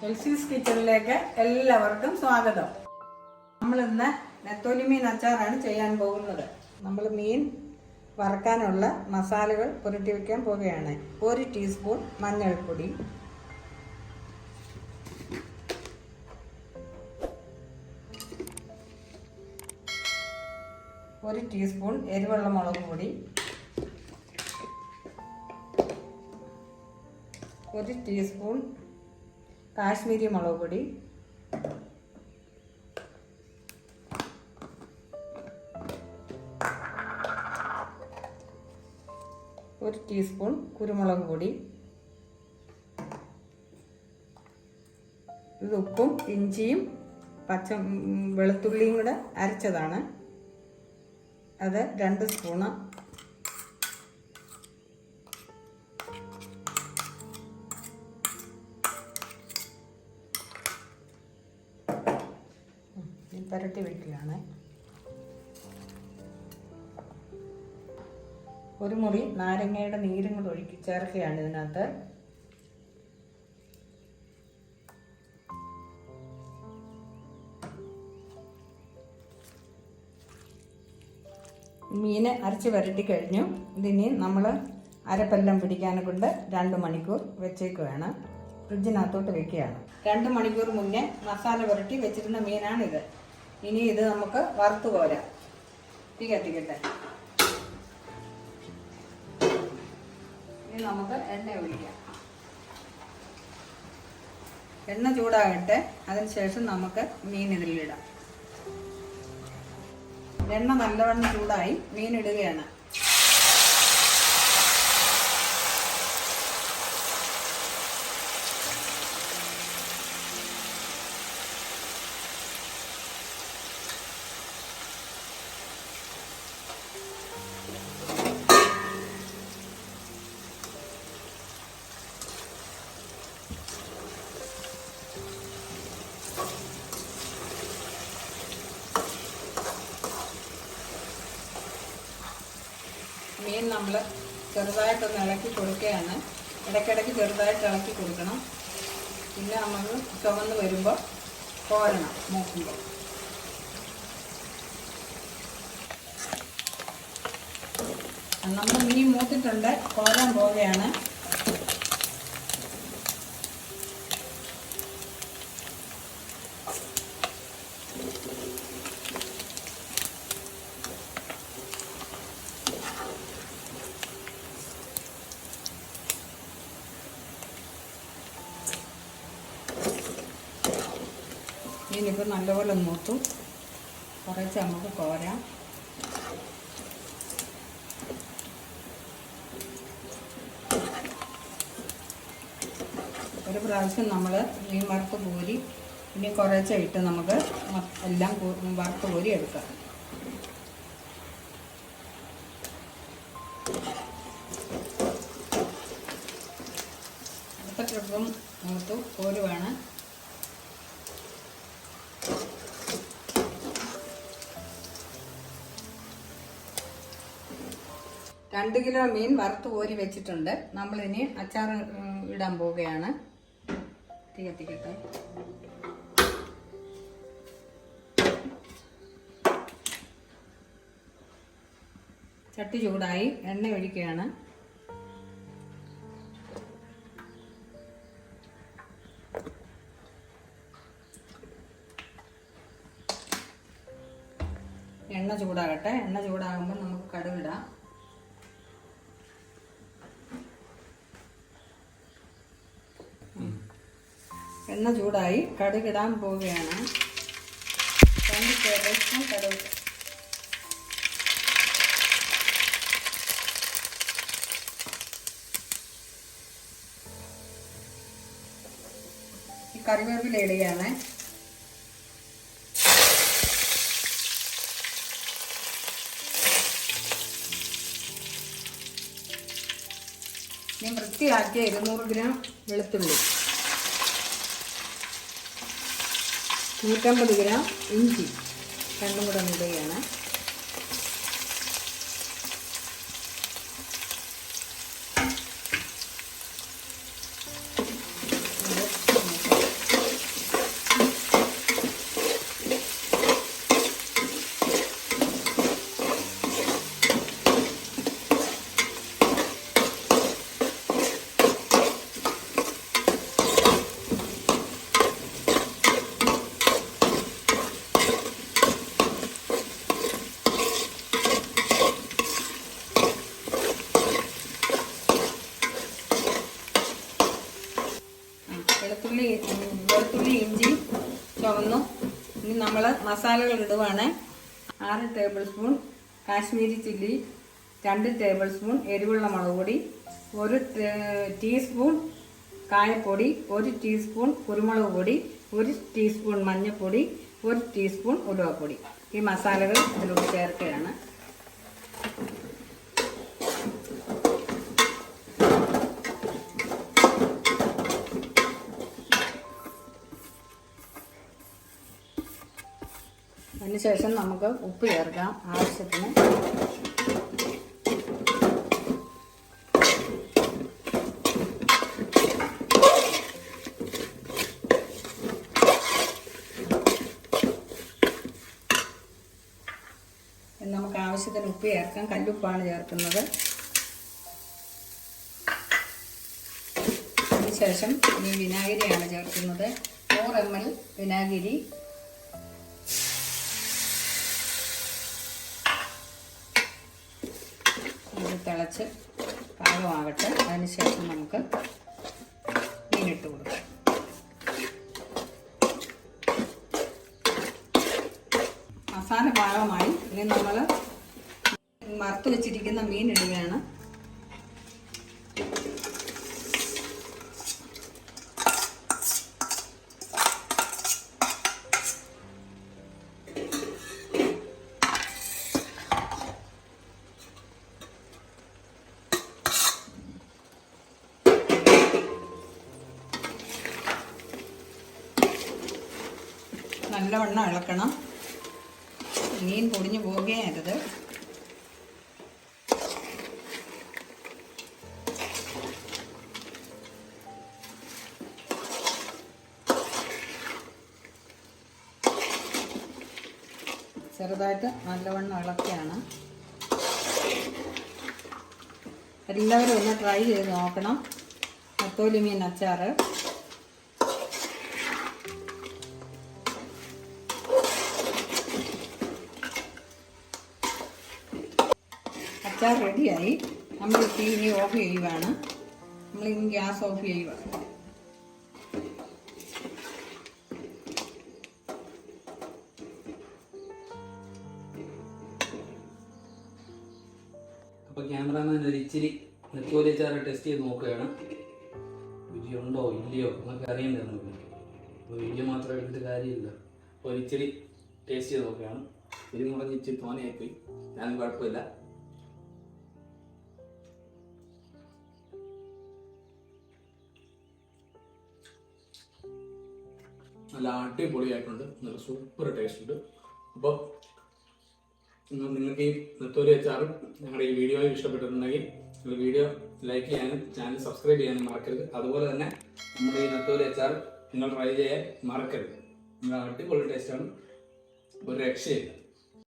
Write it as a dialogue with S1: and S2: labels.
S1: എൽസീസ് കിച്ചണിലേക്ക് എല്ലാവർക്കും സ്വാഗതം. നമ്മൾ ഇന്ന് നെത്തോലി മീൻ അച്ചാറാണ് ചെയ്യാൻ പോകുന്നത്. നമ്മൾ മീൻ വറക്കാനുള്ള മസാലകൾ പുരട്ടി വയ്ക്കാൻ പോവുകയാണ്. 1 ടീസ്പൂൺ മഞ്ഞൾപ്പൊടി, 1 ടീസ്പൂൺ എരിവുള്ള മുളക് പൊടി, 1 ടീസ്പൂൺ കാശ്മീരി മുളക് പൊടി, 1 ടീസ്പൂൺ കുരുമുളക് പൊടി, ഇത് ഉപ്പും ഇഞ്ചിയും വെളുത്തുള്ളിയും കൂടെ അരച്ചതാണ്, അത് 2 സ്പൂണ്, പുരട്ടി വയ്ക്കുകയാണ്. 1 മുറി നാരങ്ങയുടെ നീരും കൂടെ ചേർക്കുകയാണ് ഇതിനകത്ത്. മീൻ അരച്ച് പുരട്ടി കഴിഞ്ഞു. ഇതിനി നമ്മൾ അരപ്പെല്ലാം പിടിക്കാനെ കൊണ്ട് 2 മണിക്കൂർ വെച്ചേക്കുകയാണ്. ഫ്രിഡ്ജിനകത്തോട്ട് വെക്കുകയാണ്. 2 മണിക്കൂർ മുന്നേ മസാല പുരട്ടി വെച്ചിരുന്ന മീനാണിത്. ഇനി ഇത് നമുക്ക് വറുത്ത് കോരാം. തീ കത്തിക്കട്ടെ. ഇനി നമുക്ക് എണ്ണ ഒഴിക്കാം. എണ്ണ ചൂടാകട്ടെ. അതിനുശേഷം നമുക്ക് മീൻ ഇതിലിടാം. എണ്ണ നല്ലവണ്ണം ചൂടായി മീൻ ഇടുകയാണ്. മീൻ നമ്മൾ ചെറുതായിട്ടൊന്ന് ഇളക്കി കൊടുക്കുകയാണ്. ഇടയ്ക്കിടയ്ക്ക് ചെറുതായിട്ട് ഇളക്കി കൊടുക്കണം. പിന്നെ നമ്മൾ ചുവന്ന് വരുമ്പോൾ കോരണം. മൂക്കുമ്പോൾ നമ്മൾ മീൻ മൂത്തിട്ടുണ്ട്. കോരാൻ പോവുകയാണ്. മീനിപ്പോൾ നല്ലപോലെ മൂത്തു. കുറച്ച് നമുക്ക് കോരാം. ഒരു പ്രാവശ്യം നമ്മൾ മീൻ വറുത്ത് കോരി ഇനി കുറച്ച് ഇട്ട് നമുക്ക് എല്ലാം വറുത്ത് കോരി എടുക്കാം. അടുത്ത ട്രിപ്പും മൂത്തു കോരുവാണ്. രണ്ട് കിലോ മീൻ വറുത്ത് കോരി വെച്ചിട്ടുണ്ട്. നമ്മളിനി അച്ചാർ ഇടാൻ പോവുകയാണ്. തീ കത്തിക്കട്ടെ. ചട്ടി ചൂടായി എണ്ണ ഒഴിക്കുകയാണ്. എണ്ണ ചൂടാകട്ടെ. എണ്ണ ചൂടാകുമ്പോൾ നമുക്ക് കടുകിടാം. എണ്ണ ചൂടായി കടുകിടാൻ പോവുകയാണ്. 2 ടേബിൾ സ്പൂൺ കടുക്, കറിവേപ്പില ഇടുകയാണ്. ഞാൻ വൃത്തിയാക്കിയ 200 ഗ്രാം വെളുത്തുള്ളി, 150 ഗ്രാം ഇഞ്ചി രണ്ടും കൂടെ ഇടുകയാണ്. വെളുത്തുള്ളി ഇഞ്ചി ചുവന്നു. ഇനി നമ്മൾ മസാലകൾ ഇടുവാണ്. 6 table spoon Kashmiri chilli, 2 table spoon എരിവുള്ള മുളക് പൊടി, 1 ടീസ്പൂൺ കായപ്പൊടി, 1 ടീസ്പൂൺ കുരുമുളക് പൊടി, 1 ടീസ്പൂൺ മഞ്ഞൾപ്പൊടി, 1 ടീസ്പൂൺ ഉലുവപ്പൊടി. ഈ മസാലകൾ ഇതിലോട്ട് ചേർക്കുകയാണ്. അതിനുശേഷം നമുക്ക് ഉപ്പ് ചേർക്കാം ആവശ്യത്തിന്. നമുക്ക് ആവശ്യത്തിന് ഉപ്പ് ചേർക്കാം. കല്ലുപ്പാണ് ചേർക്കുന്നത്. അതിനുശേഷം ഈ വിനാഗിരിയാണ് ചേർക്കുന്നത്. 100 ml വിനാഗിരി. തിളച്ച് പാകമാകട്ടെ. അതിനുശേഷം നമുക്ക് മീനിട്ട് കൊടുക്കാം. മസാല പാകമായി. ഇനി നമ്മൾ വറുത്ത് വെച്ചിരിക്കുന്ന മീൻ ഇടുകയാണ്. നല്ലവണ്ണം ഇളക്കണം. മീൻ പൊടിഞ്ഞു പോകുകയരുത്. ചെറുതായിട്ട് നല്ലവണ്ണം ഇളക്കുകയാണ്. എല്ലാവരും ഒന്ന് ട്രൈ ചെയ്ത് നോക്കണം. നത്തോലി മീൻ അച്ചാറ്. അച്ചാർ റെഡിയായി. നമ്മൾ തീ ഇനി ഓഫ് ചെയ്യുകയാണ്. നമ്മളിനി ഗ്യാസ് ഓഫ് ചെയ്യുക.
S2: അപ്പോൾ ക്യാമറാമാൻ ഒരു ഇച്ചിരി നെത്തോലി അച്ചാർ ടെസ്റ്റ് ചെയ്ത് നോക്കുകയാണ്. രുചിയുണ്ടോ ഇല്ലയോ എന്നൊക്കെ അറിയണ്ടേ നമുക്ക്. അപ്പോൾ വീഡിയോ മാത്രം എടുത്തിട്ട് കാര്യമില്ല. അപ്പോൾ ഇച്ചിരി ടേസ്റ്റ് ചെയ്ത് നോക്കുകയാണ്. എരി മുളഞ്ഞ് ഇച്ചിരി തോനെയായിപ്പോയി. ഞാനും കുഴപ്പമില്ല. നല്ല അടിപൊളിയായിട്ടുണ്ട്. നല്ല സൂപ്പർ ടേസ്റ്റ് ഉണ്ട്. അപ്പോൾ നിങ്ങൾക്ക് ഈ നെത്തോലി അച്ചാറും ഞങ്ങളുടെ ഈ വീഡിയോ ഇഷ്ടപ്പെട്ടിട്ടുണ്ടെങ്കിൽ നിങ്ങൾ വീഡിയോ ലൈക്ക് ചെയ്യാനും ചാനൽ സബ്സ്ക്രൈബ് ചെയ്യാനും മറക്കരുത്. അതുപോലെ തന്നെ നമ്മുടെ ഈ നെത്തോലി അച്ചാർ നിങ്ങൾ ട്രൈ ചെയ്യാൻ മറക്കരുത്. നല്ല അടിപൊളി ടേസ്റ്റാണ്. ഒരു രക്ഷയില്ല.